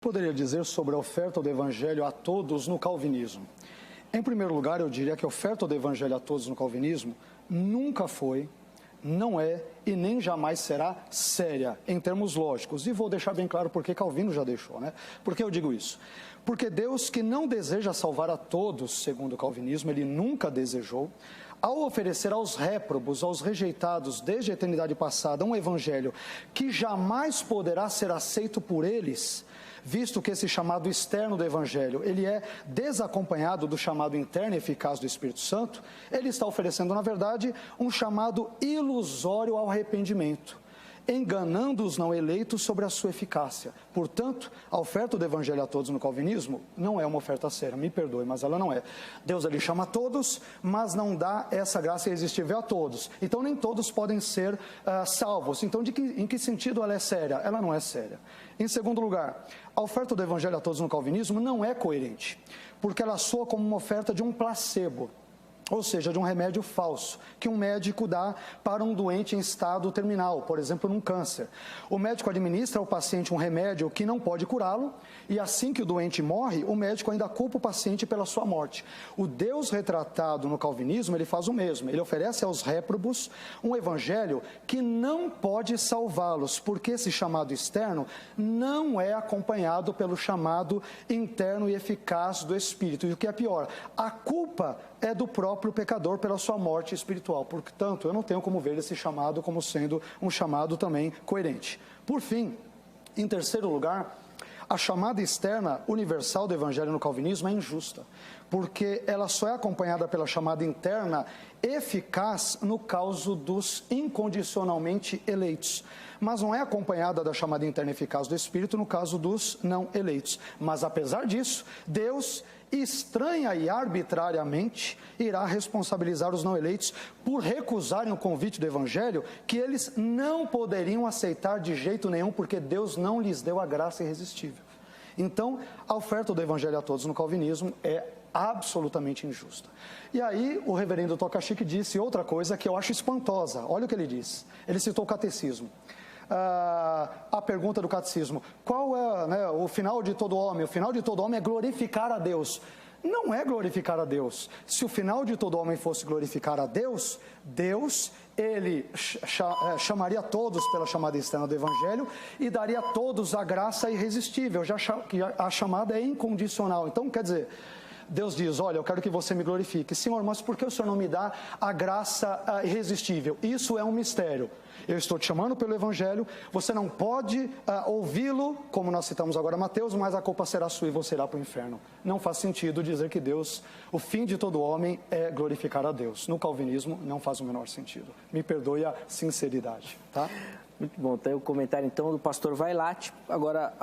poderia dizer sobre a oferta do Evangelho a todos no calvinismo? Em primeiro lugar, eu diria que a oferta do Evangelho a todos no calvinismo nunca foi, não é e nem jamais será séria em termos lógicos. E vou deixar bem claro porque Calvino já deixou, né? Por que eu digo isso? Porque Deus, que não deseja salvar a todos, segundo o calvinismo, ele nunca desejou, ao oferecer aos réprobos, aos rejeitados desde a eternidade passada, um evangelho que jamais poderá ser aceito por eles, visto que esse chamado externo do evangelho, ele é desacompanhado do chamado interno e eficaz do Espírito Santo, ele está oferecendo, na verdade, um chamado ilusório ao arrependimento, enganando os não eleitos sobre a sua eficácia. Portanto, a oferta do Evangelho a todos no calvinismo não é uma oferta séria, me perdoe, mas ela não é. Deus ali chama a todos, mas não dá essa graça irresistível a todos. Então, nem todos podem ser salvos. Então, em que sentido ela é séria? Ela não é séria. Em segundo lugar, a oferta do Evangelho a todos no calvinismo não é coerente, porque ela soa como uma oferta de um placebo, ou seja, de um remédio falso, que um médico dá para um doente em estado terminal, por exemplo, num câncer. O médico administra ao paciente um remédio que não pode curá-lo, e assim que o doente morre, o médico ainda culpa o paciente pela sua morte. O Deus retratado no calvinismo, ele faz o mesmo, ele oferece aos réprobos um evangelho que não pode salvá-los, porque esse chamado externo não é acompanhado pelo chamado interno e eficaz do Espírito. E o que é pior, a culpa é do próprio pecador pela sua morte espiritual. Portanto, eu não tenho como ver esse chamado como sendo um chamado também coerente. Por fim, em terceiro lugar, a chamada externa universal do Evangelho no calvinismo é injusta, porque ela só é acompanhada pela chamada interna eficaz no caso dos incondicionalmente eleitos, mas não é acompanhada da chamada interna eficaz do Espírito no caso dos não eleitos. Mas, apesar disso, Deus estranha e arbitrariamente irá responsabilizar os não eleitos por recusarem o convite do Evangelho que eles não poderiam aceitar de jeito nenhum, porque Deus não lhes deu a graça irresistível. Então, a oferta do Evangelho a todos no calvinismo é absolutamente injusta. E aí, o reverendo Tokachique disse outra coisa que eu acho espantosa. Olha o que ele disse. Ele citou o catecismo. A pergunta do catecismo: qual é, o final de todo homem? O final de todo homem é glorificar a Deus. Não é glorificar a Deus. Se o final de todo homem fosse glorificar a Deus, ele chamaria todos pela chamada externa do Evangelho e daria a todos a graça irresistível, já que a chamada é incondicional. Então, quer dizer, Deus diz: olha, eu quero que você me glorifique. Senhor, mas por que o Senhor não me dá a graça irresistível? Isso é um mistério. Eu estou te chamando pelo Evangelho, você não pode ouvi-lo, como nós citamos agora Mateus, mas a culpa será sua e você irá para o inferno. Não faz sentido dizer que Deus, o fim de todo homem é glorificar a Deus. No calvinismo não faz o menor sentido. Me perdoe a sinceridade, tá? Muito bom, tem o comentário então do pastor Vailate. Agora